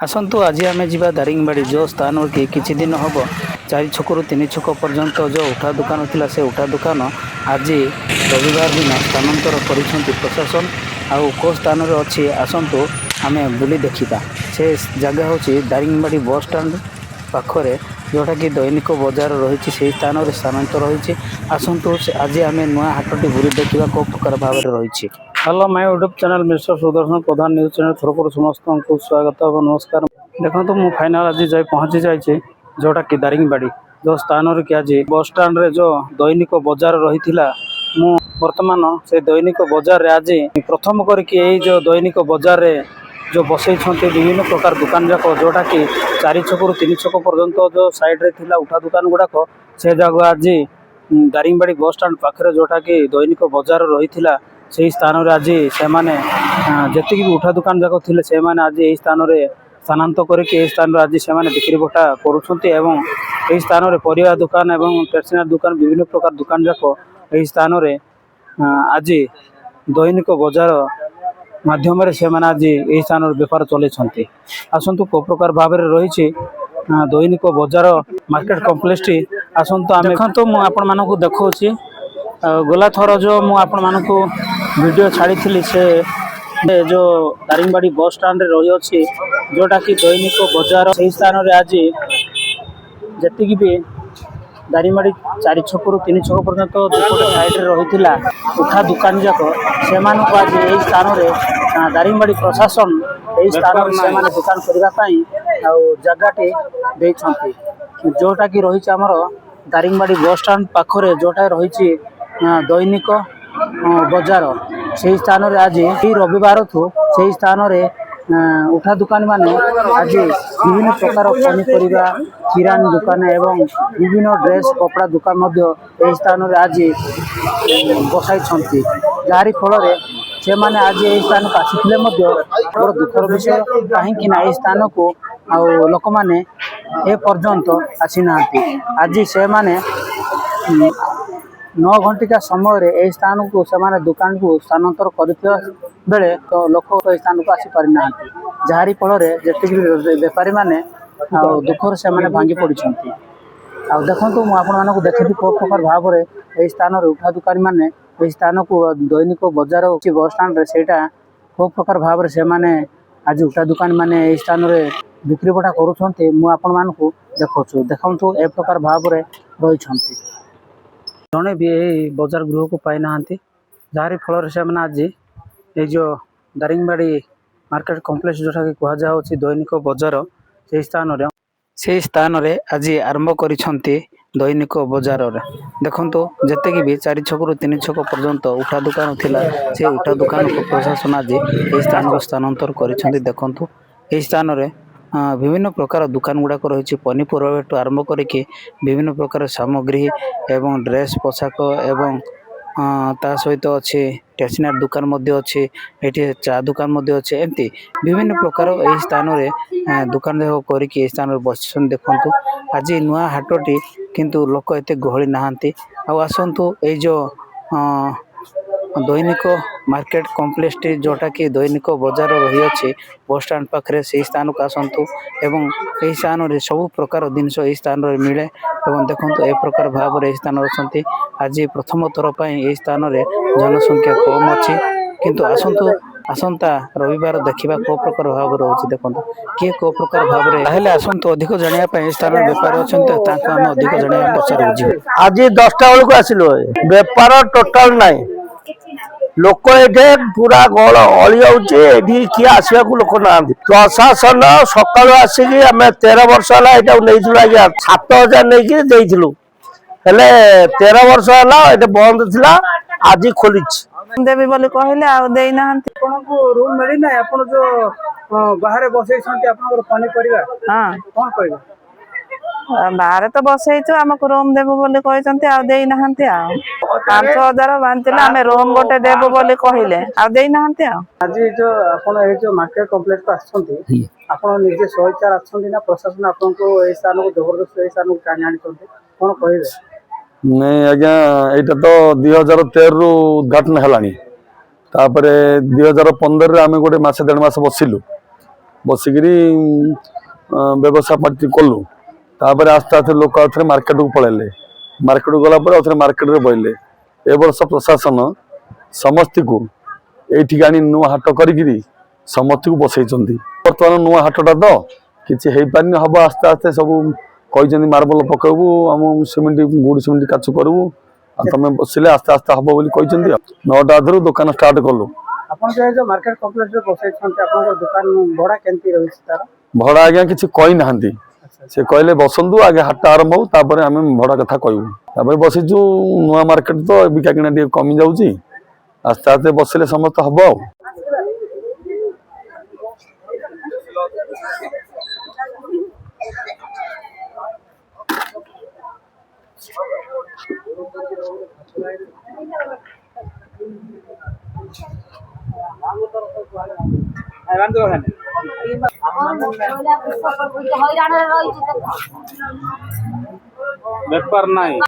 आसतु आज आम जा दारिंगबाड़ी जो स्थान कि किछि दिन हम 4 छकु 3 छक पर्यंत जो उठा दुकान थिला से उठा दुकान आज रविवार दिन स्थानांतर करिसेंति प्रशासन आउ को स्थान रे अछि आसतु आम बुली देखिबा से जगह होछि दारिंगबाड़ी बस स्टैंड पाखरे जोटा कि दैनिक बजार रही से स्थान में स्थानांतर रही आसतु आज आम नुआ हाटटी बुली देखा को प्रकार भाव में रही। Hello my YouTube channel mister Sudarshan Pradhan news channel थरपुर समस्त को स्वागत और नमस्कार। देखो मु फाइनाल आज जाए पहुंची जाइए जोटा कि दारिंगबाड़ी जो स्थान कि आज बस स्टैंड रे जो दैनिक बजार रही मु वर्तमान से दैनिक बजार रे आज प्रथम करके जो दैनिक बजार रे जो बसई विभिन्न प्रकार दुकान जाक जोटा कि 4 छकु 3 छक पर्यंत जो साइड रे थिला उठा दुकान गुड़ाक से जगह आज दारिंगबाड़ी बस स्टैंड पाखे जोटा कि दैनिक बजार रही से स्थान रे आज से जी भी उठा दुकान जाक थे से आज यही स्थान रे स्थानांतर करके स्थान आज से बिक्री बटा कर स्थान रे परिया दुकान एवं स्टेशनरी दुकान विभिन्न प्रकार दुकान जाक यही स्थान रे आज दैनिक बजार माध्यम से आज यही स्थान बेपार चलते आसतु को प्रकार भाव में रही दैनिक बजार मार्केट कम्प्लेक्स टी आसतु आम देखो मुझे देखा गला थर जो मुझे वीडियो छाड़ी से जो दारिंगबाड़ी बस स्टैंड रही अच्छी जोटा कि दैनिक बजार से स्थान रे आज जी भी दारिंगबाड़ी 4 छकु 3 छक पर्यंत दुपटे साइड रही उठा दुकान जाक से आज यही स्थान रे दारिंगबाड़ी प्रशासन यही स्थान से दुकान करने जगहटे जोटा कि रही आमर दारिंगबाड़ी बस स्टैंड पाखरे जोटा रही दैनिक बजार से स्थान रे आज यही रविवार थु से स्थान रे उठा दुकान माने आज विभिन्न प्रकार पनीपरिया किराना दुकान एवं विभिन्न ड्रेस कपड़ा दुकान यही स्थान रे आज बसाई जारी फल से माने आज यही स्थान को आसीथिले बड़ दुखर विषय कहीं स्थान को लोक मैंने ए पर्यंत आसी ना आज से माने 9 घंटिका समय यही स्थान को से दुकान को स्थानांतर करथिबा बेले तो लोक तो स्थान को आसी पारि ना जारी फल जी बेपारी माने दुखर से भांगी पड़ी देखु मुझे देखी को प्रकार भाव में यही स्थान उठा दुकानी मैंने यही स्थान को दैनिक बजार बस स्टैंड सेटा को प्रकार भाव में से आज उठा दुकान मैंने यही स्थान में बिक्री बटा करूँ देखु देखु ए प्रकार भाव में रही जड़े भी यही बजार गृह को पाई ना जारी फल से आज ये जो दारिंगबाड़ी मार्केट कम्प्लेक्स जोटा कि कहुच्छी दैनिक बजार से स्थान रे आज आरंभ करिसेंती दैनिक बजार देखो जिते भी 4 छकु 3 छक पर्यंत उठा दुकान थिला से उठा दुकान को प्रशासन आज यही स्थान को स्थानांतर करिसेंती देखो यही स्थान रे विभिन्न प्रकार दुकान गुड़ाक रही पनीपरिया आरंभ करके विभिन्न प्रकार सामग्री एवं ड्रेस पोशाक एवं ता सहित अच्छे स्टेशनरी दुकान अच्छे ये चा दुकान अच्छे एमती विभिन्न प्रकार यही स्थान रे दुकान देख करके स्थान बस देखु आज नुआ हाटटी किंतु लोक एत गहली नहांती आसतु ये जो दैनिक मार्केट कम्प्लेक्स टी जोटा कि दैनिक बजार रही अच्छे बस स्टैंड पाखे से स्थान को आसतु एवं यही स्थान में सब प्रकार जिनस यही स्थान में मिले और देखो ए प्रकार भाव में स्थान अच्छा आज प्रथम थर पर यही स्थान में जनसंख्या कम अच्छी किंतु आसतु आसंता रविवार देखा को प्रकार भाव रही देखो किए को प्रकार भाव में आसतु अधिक जानापी स्थान बेपारी अच्छा आम अधिक जाना पचार बुझे आज 10टा बेलू आसिलु बेपार टोटाल नाई लोक ये पूरा गल अली किए आसवा लोक ना प्रशासन सकाल आसिक आम 13 वर्ष है नहीं आज्ञा 7,000 नहीं हेले 13 वर्ष है बंद थी आज खोली देवी बोली कहले आ देई ना रूम मिली ना आपण जो बाहर बसई पनीपरिया हां कौन कहबा बाहर तो बसईचु आमको रूम देबो बोली कहचंती आ देई नाहंती आ 5,000 बांतिला आमे रूम गोटे देबो बोली कहिले आ देई नाहंती आ आज जो आपण ए जो मार्केट कॉम्प्लेक्स को आछंती आपण निजे सोइचार आछंती ना प्रशासन आपण को ए स्थान को जबरदस्त ए स्थान को टाणी आनिचंती कोन कहिबे नहीं आज्ञा एटा तो 2013 रु उद्घाटन हलानी तापरे 2015 रे आमे गोटे मासे 1.5 मास बसिलु ବସିକିରି ବ୍ୟବସାୟ ପାତି କଲୁ। ତାପରେ ଆସ୍ତେ ଆସ୍ତେ ଲୋକ ଆଉଥରେ ମାର୍କେଟକୁ ପଳେଇଲେ। ମାର୍କେଟକୁ ଗଲା ପରେ ଆଉଥରେ ମାର୍କେଟରେ ବଇଲେ। ଏ ବର୍ଷ ପ୍ରଶାସନ ସମସ୍ତଙ୍କୁ ଏଇଠିକି ଆଣି ନୂଆ ହାଟ କରିକିରି ସମସ୍ତଙ୍କୁ ବସେଇଛନ୍ତି। ବର୍ତ୍ତମାନ ନୂଆ ହାଟଟା ତ କିଛି ହେଇପାରିନି, ହବ ଆସ୍ତେ ଆସ୍ତେ। ସବୁ କହିଛନ୍ତି ମାର୍ବଲ ପକେଇବୁ, ଆମ ସିମେଣ୍ଟ ଗୁଡ଼ି ସିମେଣ୍ଟ କାଚ କରିବୁ, ଆଉ ତମେ ବସିଲେ ଆସ୍ତେ ଆସ୍ତେ ହବ ବୋଲି କହିଛନ୍ତି। 9ଟା ଅଧରୁ ଦୋକାନ ଷ୍ଟାର୍ଟ କଲୁ। ଆପଣ ଯୋଉ ମାର୍କେଟ କମ୍ପ୍ଲେକ୍ସରେ ବସେଇଛନ୍ତି ଆପଣଙ୍କ ଦୋକାନ ଭଡ଼ା କେମିତି ରହିଛି ତାର? ଭଡ଼ା ଆଜ୍ଞା କିଛି କହିନାହାନ୍ତି। ସେ କହିଲେ ବସନ୍ତୁ, ଆଗେ ହାଟ ଆରମ୍ଭ ହଉ, ତାପରେ ଆମେ ଭଡ଼ା କଥା କହିବୁ। ତାପରେ ବସିଛୁ। ନୂଆ ମାର୍କେଟ ତ ବିକା କିଣା ଟିକେ କମି ଯାଉଛି, ଆସ୍ତେ ଆସ୍ତେ ବସିଲେ ସମସ୍ତେ ହବ ଆଉ। ବେପାର ନାହିଁ।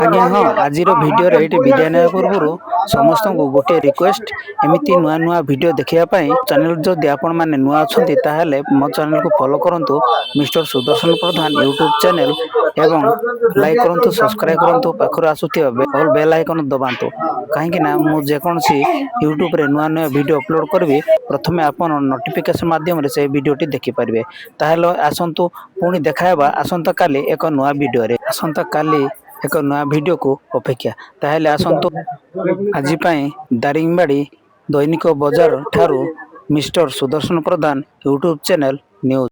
ଆଜ୍ଞା ହଁ, ଆଜିର ଭିଡ଼ିଓରେ ଏଇଠି ବିଦାୟ ନେବା ପୂର୍ବରୁ ସମସ୍ତଙ୍କୁ ଗୋଟିଏ ରିକ୍ୱେଷ୍ଟ, ଏମିତି ନୂଆ ନୂଆ ଭିଡ଼ିଓ ଦେଖିବା ପାଇଁ ଚ୍ୟାନେଲ ଯଦି ଆପଣମାନେ ନୂଆ ଅଛନ୍ତି ତାହେଲେ ମୋ ଚ୍ୟାନେଲକୁ ଫଲୋ କରନ୍ତୁ, ମିଷ୍ଟର ସୁଦର୍ଶନ ପ୍ରଧାନ ୟୁଟ୍ୟୁବ୍ ଚ୍ୟାନେଲ, ଏବଂ ଲାଇକ୍ କରନ୍ତୁ, ସବସ୍କ୍ରାଇବ୍ କରନ୍ତୁ, ପାଖରୁ ଆସୁଥିବା ଅଲ୍ ବେଲ୍ ଆଇକନ୍ ଦବାନ୍ତୁ। କାହିଁକିନା ମୁଁ ଯେକୌଣସି ୟୁଟ୍ୟୁବରେ ନୂଆ ନୂଆ ଭିଡ଼ିଓ ଅପଲୋଡ଼ କରିବି ପ୍ରଥମେ ଆପଣ ନୋଟିଫିକେସନ୍ ମାଧ୍ୟମରେ ସେହି ଭିଡ଼ିଓଟି ଦେଖିପାରିବେ। ତାହେଲେ ଆସନ୍ତୁ ପୁଣି ଦେଖା ହେବା ଆସନ୍ତାକାଲି ଏକ ନୂଆ ଭିଡ଼ିଓରେ। ଆସନ୍ତାକାଲି ଏକ ନୂଆ ଭିଡ଼ିଓକୁ ଅପେକ୍ଷା। ତାହେଲେ ଆସନ୍ତୁ। ଆଜି ପାଇଁ ଦାରିଙ୍ଗବାଡ଼ି ଦୈନିକ ବଜାର ଠାରୁ ମିଷ୍ଟର ସୁଦର୍ଶନ ପ୍ରଧାନ ୟୁଟ୍ୟୁବ୍ ଚ୍ୟାନେଲ ନ୍ୟୁଜ୍।